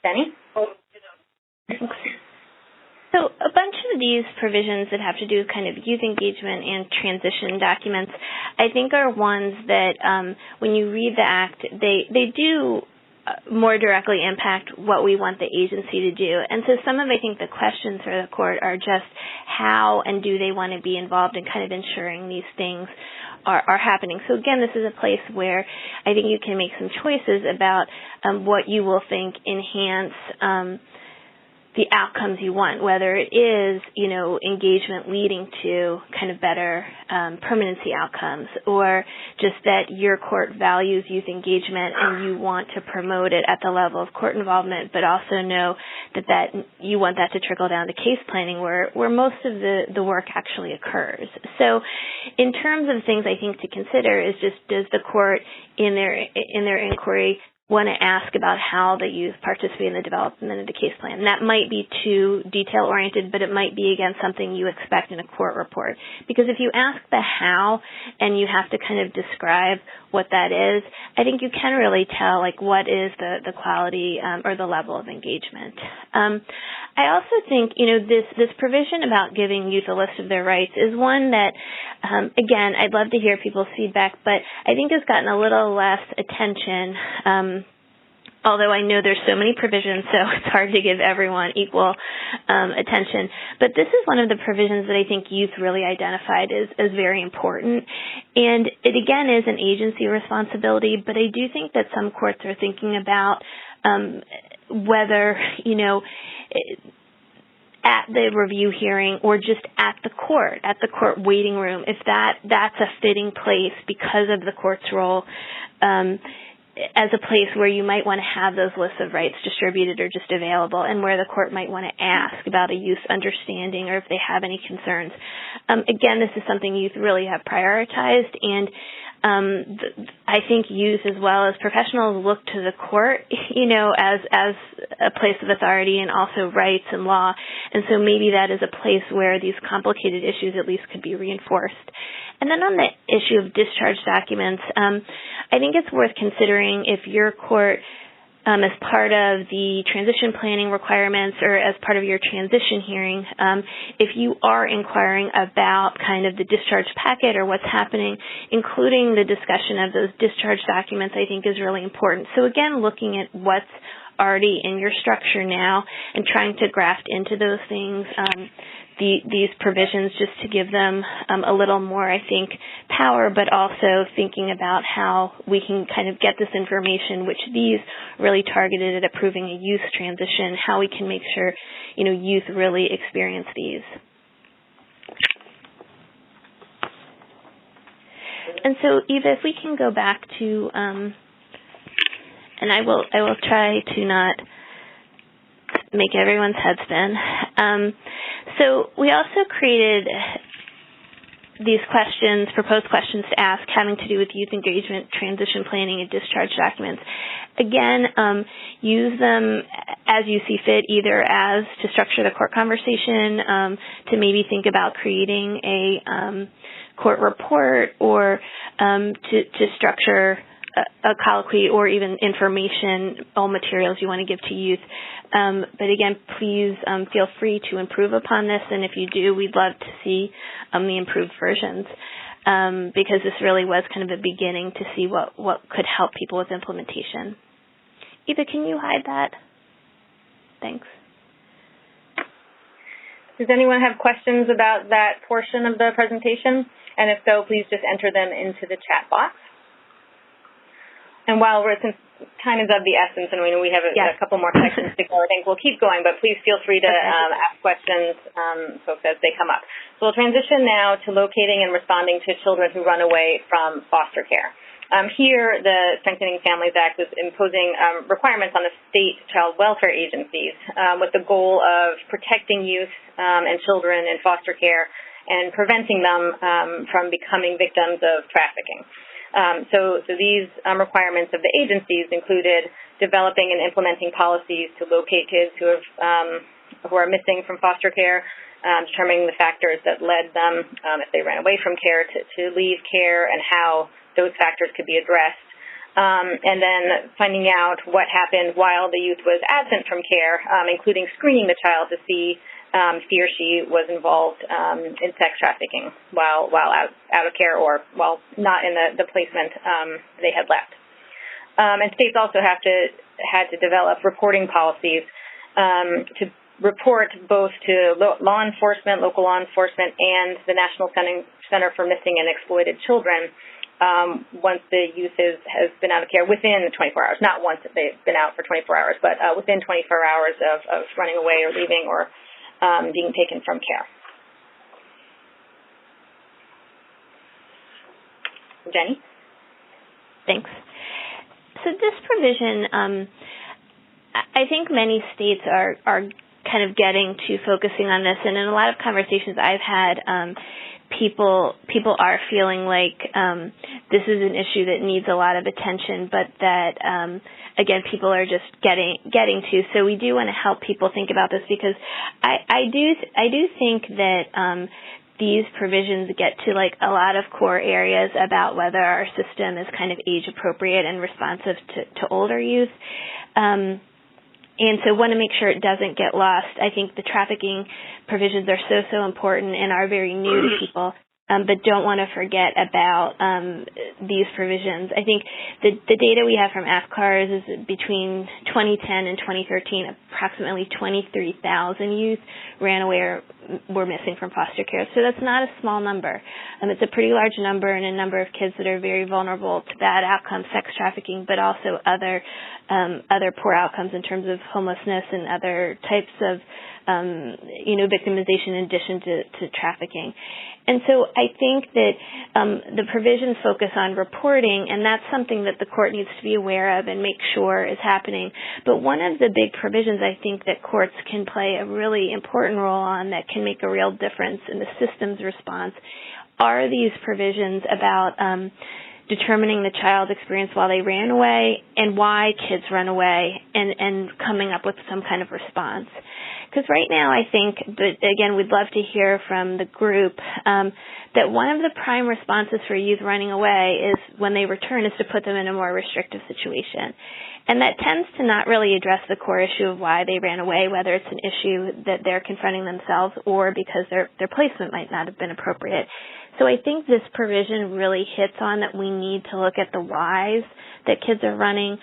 Benny? So a bunch of these provisions that have to do with kind of youth engagement and transition documents, I think are ones that when you read the Act, they do more directly impact what we want the agency to do. And so some of, I think, the questions for the court are just how and do they want to be involved in kind of ensuring these things are happening. So again, this is a place where I think you can make some choices about what you will think enhance the outcomes you want, whether it is, engagement leading to kind of better permanency outcomes, or just that your court values youth engagement and you want to promote it at the level of court involvement, but also know that you want that to trickle down to case planning where most of the work actually occurs. So in terms of things I think to consider is just, does the court in their inquiry want to ask about how the youth participate in the development of the case plan. And that might be too detail-oriented, but it might be, again, something you expect in a court report. Because if you ask the how and you have to kind of describe what that is, I think you can really tell, like, what is the quality or the level of engagement. I also think, this provision about giving youth a list of their rights is one that, again, I'd love to hear people's feedback, but I think has gotten a little less attention, although I know there's so many provisions, so it's hard to give everyone equal attention. But this is one of the provisions that I think youth really identified as very important. And it, again, is an agency responsibility, but I do think that some courts are thinking about whether, at the review hearing or just at the court waiting room, if that's a fitting place because of the court's role as a place where you might want to have those lists of rights distributed or just available, and where the court might want to ask about a youth's understanding or if they have any concerns. Again, this is something youth really have prioritized, and I think youth as well as professionals look to the court, as a place of authority and also rights and law. And so maybe that is a place where these complicated issues at least could be reinforced. And then on the issue of discharge documents, I think it's worth considering if your court, as part of the transition planning requirements or as part of your transition hearing, if you are inquiring about kind of the discharge packet or what's happening, including the discussion of those discharge documents, I think is really important. So again, looking at what's already in your structure now and trying to graft into those things these provisions just to give them a little more, I think, power, but also thinking about how we can kind of get this information, which these really targeted at approving a youth transition, how we can make sure, youth really experience these. And so, Eva, if we can go back to, and I will try to not make everyone's head spin. So we also created these questions, proposed questions to ask, having to do with youth engagement, transition planning, and discharge documents. Again, use them as you see fit, either as to structure the court conversation, to maybe think about creating a court report, or to structure a colloquy or even information, all materials you want to give to youth. But again, please feel free to improve upon this, and if you do, we'd love to see the improved versions, because this really was kind of a beginning to see what could help people with implementation. Eva, can you hide that? Thanks. Does anyone have questions about that portion of the presentation? And if so, please just enter them into the chat box. And since time is of the essence, and we know we have a couple more sections to go, I think we'll keep going, but please feel free to ask questions, folks, as they come up. So we'll transition now to locating and responding to children who run away from foster care. Here, the Strengthening Families Act is imposing requirements on the state child welfare agencies with the goal of protecting youth and children in foster care and preventing them from becoming victims of trafficking. So these requirements of the agencies included developing and implementing policies to locate kids who are missing from foster care, determining the factors that led them, if they ran away from care, to leave care, and how those factors could be addressed. And then finding out what happened while the youth was absent from care, including screening the child to see if he or she was involved in sex trafficking while out of care, or while not in the placement they had left. And states also had to develop reporting policies to report both to local law enforcement, and the National Center for Missing and Exploited Children once the youth has been out of care within 24 hours. Not once that they've been out for 24 hours, but within 24 hours of running away or leaving or being taken from care. Jenny? Thanks. So this provision, I think many states are kind of getting to focusing on this, and in a lot of conversations I've had, people are feeling like this is an issue that needs a lot of attention, but that again, people are just getting to. So we do want to help people think about this, because I do think that these provisions get to like a lot of core areas about whether our system is kind of age appropriate and responsive to older youth. And so want to make sure it doesn't get lost. I think the trafficking provisions are so important and are very new to people, but don't want to forget about these provisions. I think the data we have from AFCARS is between 2010 and 2013, approximately 23,000 youth ran away or were missing from foster care. So that's not a small number. It's a pretty large number, and a number of kids that are very vulnerable to bad outcomes, sex trafficking, but also other poor outcomes in terms of homelessness and other types of victimization in addition to trafficking. And so I think that the provisions focus on reporting, and that's something that the court needs to be aware of and make sure is happening. But one of the big provisions I think that courts can play a really important role on that can make a real difference in the system's response are these provisions about determining the child's experience while they ran away and why kids run away, and coming up with some kind of response. Because right now I think, but again, we'd love to hear from the group, that one of the prime responses for youth running away is when they return is to put them in a more restrictive situation. And that tends to not really address the core issue of why they ran away, whether it's an issue that they're confronting themselves or because their placement might not have been appropriate. So I think this provision really hits on that we need to look at the whys that kids are running,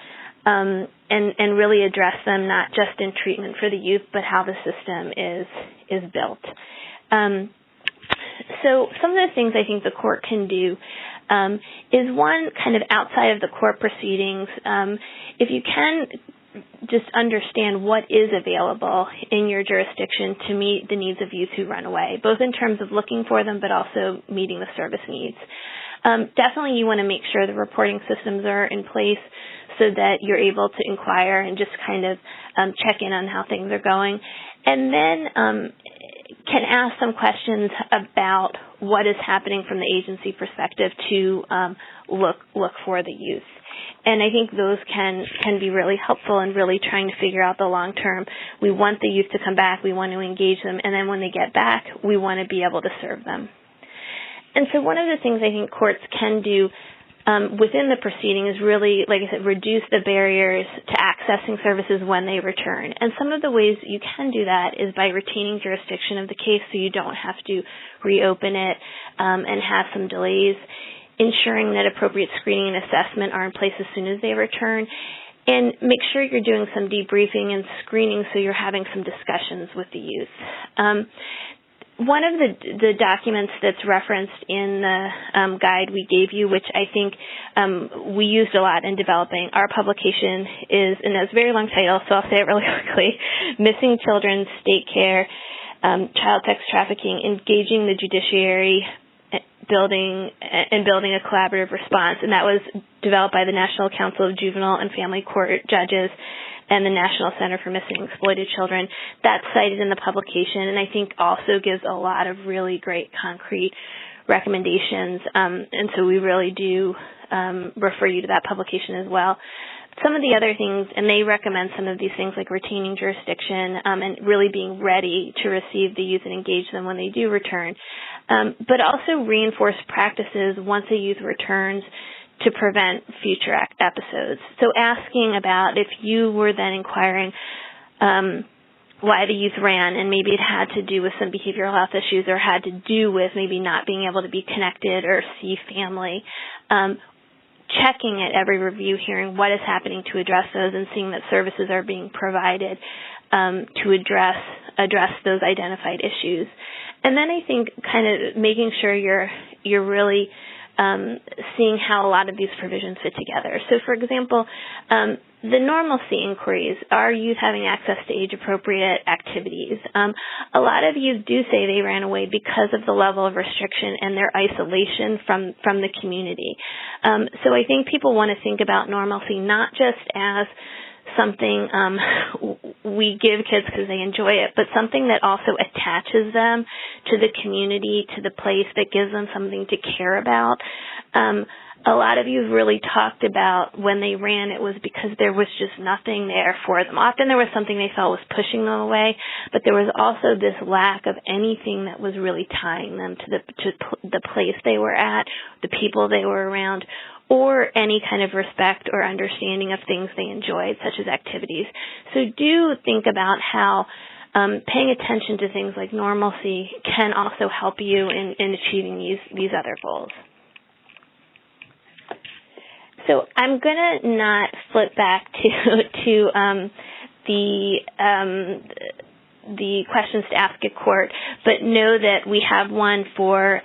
and really address them not just in treatment for the youth, but how the system is built. So some of the things I think the court can do is one, kind of outside of the court proceedings, if you can just understand what is available in your jurisdiction to meet the needs of youth who run away, both in terms of looking for them but also meeting the service needs. Definitely you want to make sure the reporting systems are in place so that you're able to inquire and just kind of check in on how things are going. And then can ask some questions about what is happening from the agency perspective to look for the youth. And I think those can be really helpful in really trying to figure out the long term. We want the youth to come back, we want to engage them, and then when they get back, we want to be able to serve them. And so one of the things I think courts can do within the proceeding is really, like I said, reduce the barriers to accessing services when they return. And some of the ways you can do that is by retaining jurisdiction of the case so you don't have to reopen it and have some delays, ensuring that appropriate screening and assessment are in place as soon as they return, and make sure you're doing some debriefing and screening so you're having some discussions with the youth. One of the documents that's referenced in the guide we gave you, which I think we used a lot in developing our publication, is, and it's a very long title, so I'll say it really quickly, Missing Children, State Care, Child Sex Trafficking, Engaging the Judiciary, Building a Collaborative Response. And that was developed by the National Council of Juvenile and Family Court Judges and the National Center for Missing and Exploited Children. That's cited in the publication, and I think also gives a lot of really great concrete recommendations. And so we really do refer you to that publication as well. Some of the other things, and they recommend some of these things like retaining jurisdiction and really being ready to receive the youth and engage them when they do return, but also reinforce practices once a youth returns to prevent future episodes. So asking about if you were then inquiring why the youth ran, and maybe it had to do with some behavioral health issues or had to do with maybe not being able to be connected or see family, checking at every review hearing what is happening to address those and seeing that services are being provided to address those identified issues. And then I think kind of making sure you're really seeing how a lot of these provisions fit together. So, for example, the normalcy inquiries, are youth having access to age-appropriate activities? A lot of youth do say they ran away because of the level of restriction and their isolation from the community. So I think people want to think about normalcy not just as something we give kids because they enjoy it, but something that also attaches them to the community, to the place, that gives them something to care about. A lot of you have really talked about when they ran, it was because there was just nothing there for them. Often there was something they felt was pushing them away, but there was also this lack of anything that was really tying them to the place they were at, the people they were around, or any kind of respect or understanding of things they enjoyed, such as activities. So do think about how paying attention to things like normalcy can also help you in achieving these other goals. So I'm going to not flip back to the questions to ask at court, but know that we have one for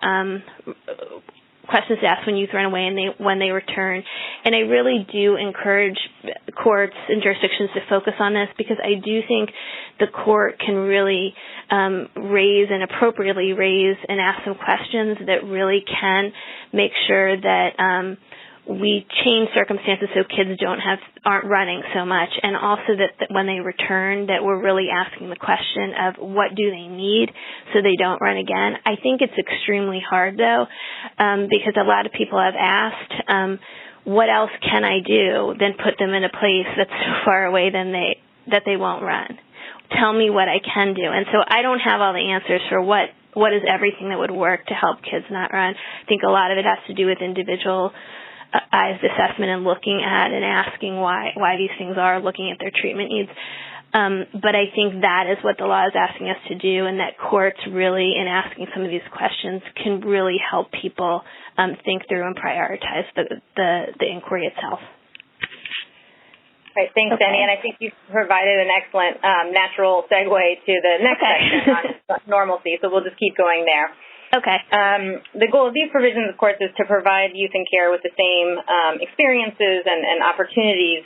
questions to ask when youth run away and when they return. And I really do encourage courts and jurisdictions to focus on this, because I do think the court can really raise and appropriately raise and ask some questions that really can make sure that we change circumstances so kids aren't running so much, and also that when they return, that we're really asking the question of what do they need so they don't run again. I think it's extremely hard, though, because a lot of people have asked, what else can I do than put them in a place that's so far away that they won't run? Tell me what I can do. And so I don't have all the answers for what is everything that would work to help kids not run. I think a lot of it has to do with individual assessment and looking at and asking why these things are, looking at their treatment needs. But I think that is what the law is asking us to do, and that courts really, in asking some of these questions, can really help people think through and prioritize the inquiry itself. Right, thanks, Okay. Jenny, and I think you've provided an excellent natural segue to the next section on normalcy, so we'll just keep going there. Okay. The goal of these provisions, of course, is to provide youth in care with the same experiences and opportunities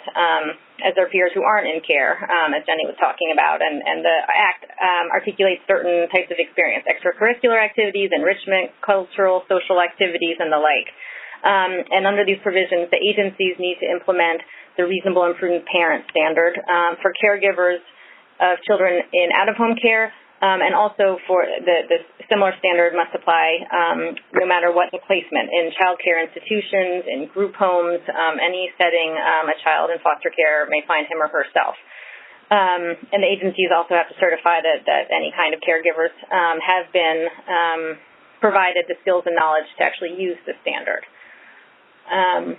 as their peers who aren't in care, as Jenny was talking about, and the Act articulates certain types of experience, extracurricular activities, enrichment, cultural, social activities, and the like. And under these provisions, the agencies need to implement the reasonable and prudent parent standard for caregivers of children in out-of-home care, and also for the similar standard must apply no matter what the placement, in child care institutions, in group homes, any setting a child in foster care may find him or herself. And the agencies also have to certify that any kind of caregivers have been provided the skills and knowledge to actually use the standard. And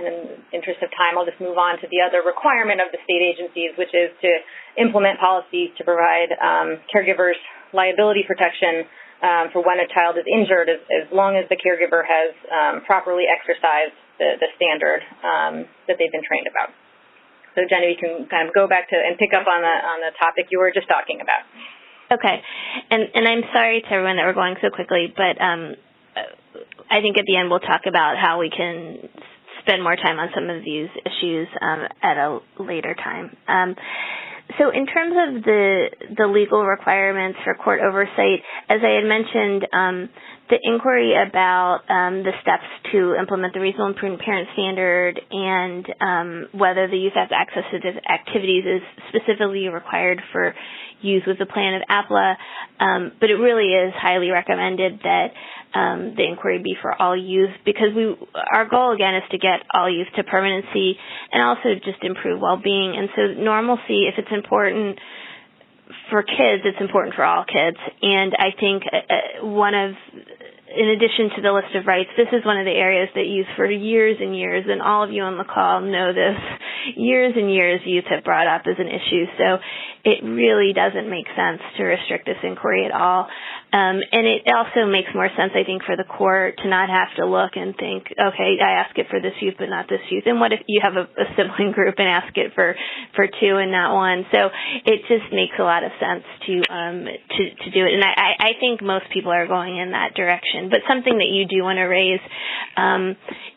in the interest of time, I'll just move on to the other requirement of the state agencies, which is to implement policies to provide caregivers liability protection for when a child is injured, as long as the caregiver has properly exercised the standard that they've been trained about. So, Jenny, we can kind of go back to and pick up on the topic you were just talking about. Okay. And I'm sorry to everyone that we're going so quickly, but I think at the end we'll talk about how we can spend more time on some of these issues at a later time. So in terms of the legal requirements for court oversight, as I had mentioned, the inquiry about the steps to implement the reasonable and prudent parent standard and whether the youth has access to these activities is specifically required for youth with the plan of Appla, but it really is highly recommended that the inquiry be for all youth, because our goal, again, is to get all youth to permanency and also just improve well-being. And so normalcy, if it's important for kids, it's important for all kids. And I think in addition to the list of rights, this is one of the areas that youth for years and years, and all of you on the call know this, years and years youth have brought up as an issue. So it really doesn't make sense to restrict this inquiry at all. And it also makes more sense, I think, for the court to not have to look and think, okay, I ask it for this youth but not this youth. And what if you have a sibling group and ask it for two and not one? So it just makes a lot of sense to do it. And I think most people are going in that direction. But something that you do want to raise,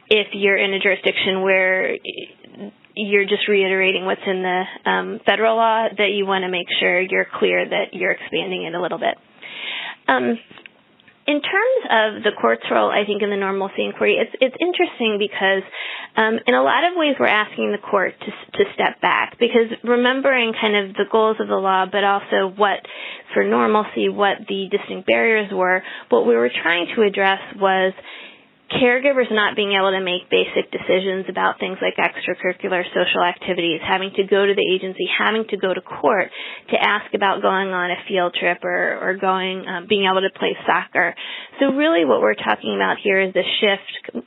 if you're in a jurisdiction where you're just reiterating what's in the federal law, that you want to make sure you're clear that you're expanding it a little bit. In terms of the court's role, I think, in the normalcy inquiry, it's interesting because in a lot of ways we're asking the court to step back, because remembering kind of the goals of the law, but also what, for normalcy, what the distinct barriers were, what we were trying to address was caregivers not being able to make basic decisions about things like extracurricular social activities, having to go to the agency, having to go to court to ask about going on a field trip or being able to play soccer. So really what we're talking about here is the shift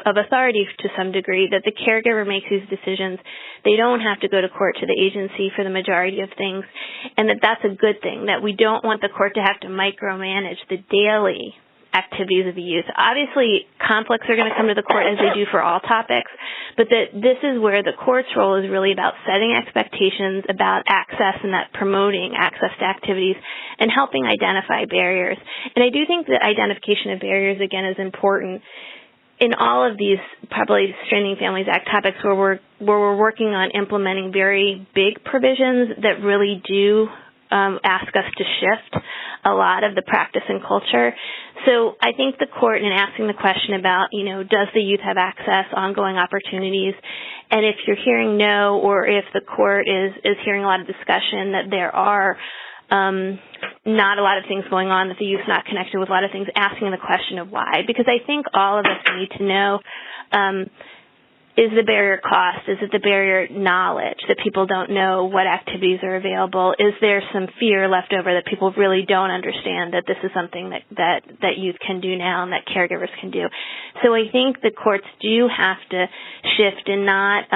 of authority to some degree, that the caregiver makes these decisions. They don't have to go to court to the agency for the majority of things, and that's a good thing, that we don't want the court to have to micromanage the daily activities of the youth. Obviously, conflicts are going to come to the court, as they do for all topics, but that this is where the court's role is really about setting expectations about access and that promoting access to activities and helping identify barriers. And I do think that identification of barriers, again, is important in all of these probably Strengthening Families Act topics where we're working on implementing very big provisions that really do ask us to shift a lot of the practice and culture. So I think the court, in asking the question about, does the youth have access, ongoing opportunities, and if you're hearing no, or if the court is hearing a lot of discussion that there are not a lot of things going on, that the youth's not connected with a lot of things, asking the question of why. Because I think all of us need to know, is the barrier cost? Is it the barrier knowledge, that people don't know what activities are available? Is there some fear left over that people really don't understand that this is something that youth can do now and that caregivers can do? So I think the courts do have to shift in not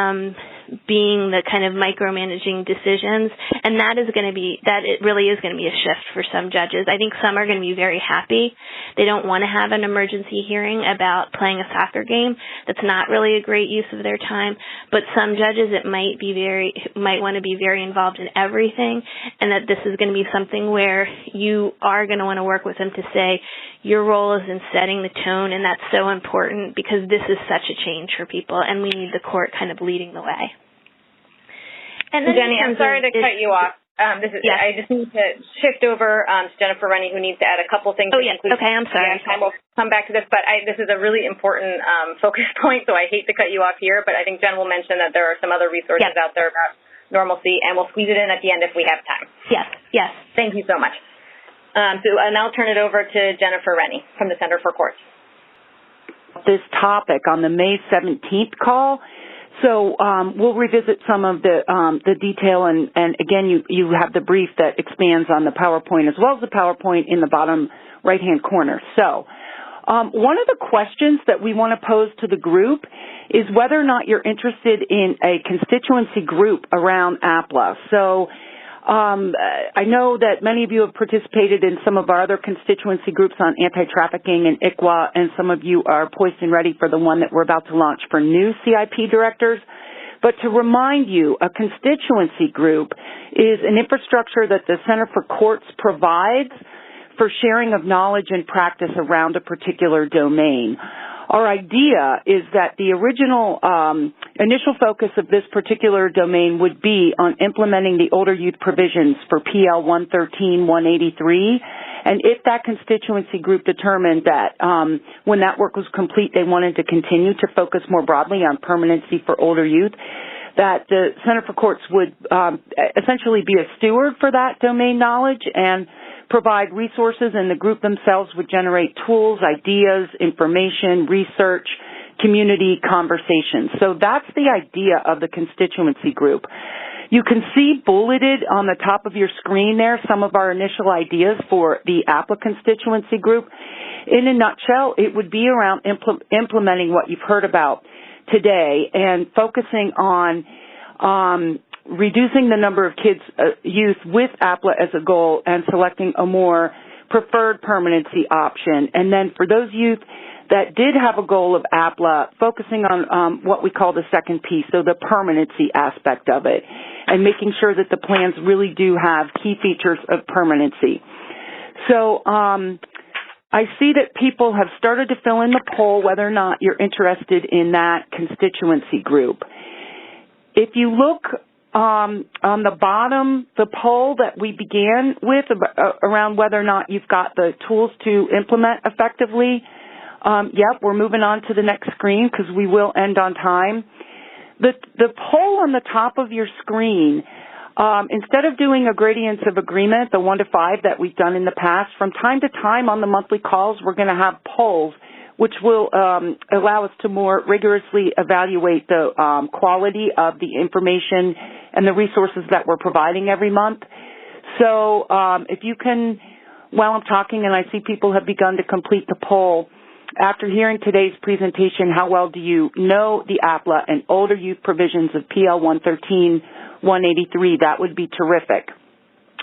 being the kind of micromanaging decisions, and that it really is going to be a shift for some judges. I think some are going to be very happy. They don't want to have an emergency hearing about playing a soccer game. That's not really a great use use of their time, but some judges might want to be very involved in everything, and that this is going to be something where you are going to want to work with them to say your role is in setting the tone, and that's so important because this is such a change for people, and we need the court kind of leading the way. And then Jenny, I'm sorry to cut you off. Yes. I just need to shift over to Jennifer Rennie, who needs to add a couple things. Oh, yes. Okay, I'm sorry. I will come back to this, but this is a really important focus point, so I hate to cut you off here, but I think Jen will mention that there are some other resources out there about normalcy, and we'll squeeze it in at the end if we have time. Yes, yes. Thank you so much. And I'll turn it over to Jennifer Rennie from the Center for Courts. This topic on the May 17th call. So we'll revisit some of the detail, and again, you have the brief that expands on the PowerPoint as well as the PowerPoint in the bottom right-hand corner. So one of the questions that we want to pose to the group is whether or not you're interested in a constituency group around Appla. So I know that many of you have participated in some of our other constituency groups on anti-trafficking and ICWA, and some of you are poised and ready for the one that we're about to launch for new CIP directors. But to remind you, a constituency group is an infrastructure that the Center for Courts provides for sharing of knowledge and practice around a particular domain. Our idea is that the original initial focus of this particular domain would be on implementing the older youth provisions for PL 113, 183, and if that constituency group determined that when that work was complete they wanted to continue to focus more broadly on permanency for older youth, that the Center for Courts would essentially be a steward for that domain knowledge and provide resources, and the group themselves would generate tools, ideas, information, research, community conversations. So that's the idea of the constituency group. You can see bulleted on the top of your screen there some of our initial ideas for the Appla constituency group. In a nutshell, it would be around implementing what you've heard about today and focusing on reducing the number of kids, youth with Appla as a goal, and selecting a more preferred permanency option. And then for those youth that did have a goal of Appla, focusing on what we call the second piece, so the permanency aspect of it, and making sure that the plans really do have key features of permanency. So I see that people have started to fill in the poll whether or not you're interested in that constituency group. If you look on the bottom, the poll that we began with around whether or not you've got the tools to implement effectively, yep, we're moving on to the next screen because we will end on time. The poll on the top of your screen, instead of doing a gradients of agreement, the 1 to 5 that we've done in the past, from time to time on the monthly calls, we're going to have polls which will allow us to more rigorously evaluate the quality of the information and the resources that we're providing every month. So if you can, while I'm talking and I see people have begun to complete the poll, after hearing today's presentation, how well do you know the Appla and older youth provisions of PL 113, 183? That would be terrific.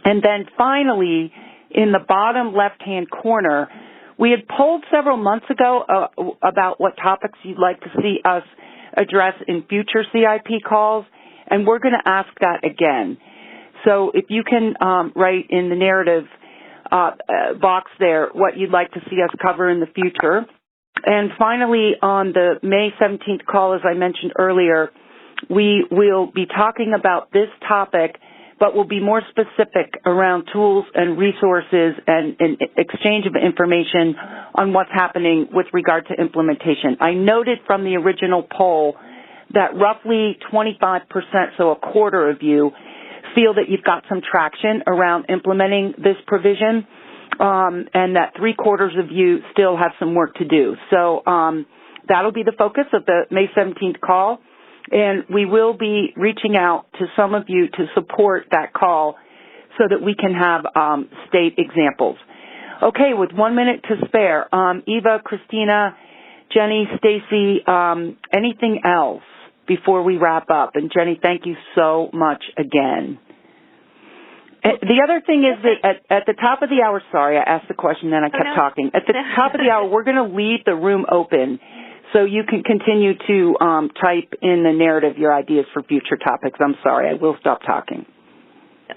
And then finally, in the bottom left-hand corner, we had polled several months ago about what topics you'd like to see us address in future CIP calls, and we're going to ask that again. So if you can write in the narrative box there what you'd like to see us cover in the future. And finally, on the May 17th call, as I mentioned earlier, we will be talking about this topic, but we'll be more specific around tools and resources and exchange of information on what's happening with regard to implementation. I noted from the original poll that roughly 25%, so a quarter of you, feel that you've got some traction around implementing this provision, and that 3/4 of you still have some work to do. So that'll be the focus of the May 17th call. And we will be reaching out to some of you to support that call so that we can have state examples. Okay, with 1 minute to spare, Eva, Christina, Jenny, Stacy, anything else before we wrap up? And Jenny, thank you so much again. The other thing is that at the top of the hour, sorry, I asked the question, then I kept talking. At the top of the hour, we're going to leave the room open. So you can continue to type in the narrative your ideas for future topics. I'm sorry, I will stop talking.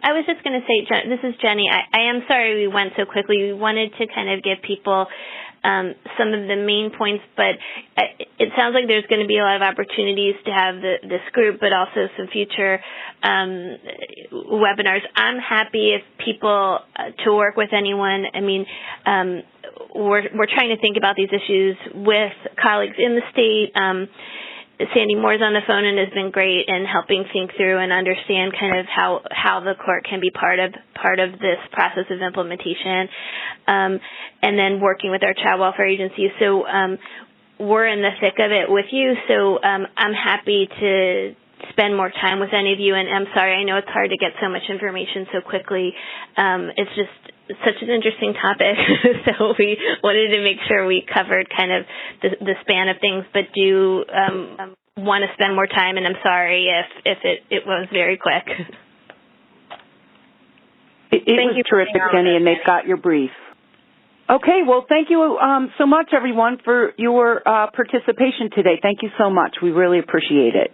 I was just going to say, this is Jenny. I am sorry we went so quickly. We wanted to kind of give people some of the main points, but it sounds like there's going to be a lot of opportunities to have this group, but also some future webinars. I'm happy if people to work with anyone. I mean, we're trying to think about these issues with colleagues in the state. Sandy Moore's on the phone and has been great in helping think through and understand kind of how the court can be part of this process of implementation, and then working with our child welfare agencies. So we're in the thick of it with you. So I'm happy to spend more time with any of you. And I'm sorry, I know it's hard to get so much information so quickly. It's just such an interesting topic, so we wanted to make sure we covered kind of the span of things, but do want to spend more time, and I'm sorry if it was very quick. It was terrific, Jenny, and they've got your brief. Okay, well, thank you so much, everyone, for your participation today. Thank you so much. We really appreciate it.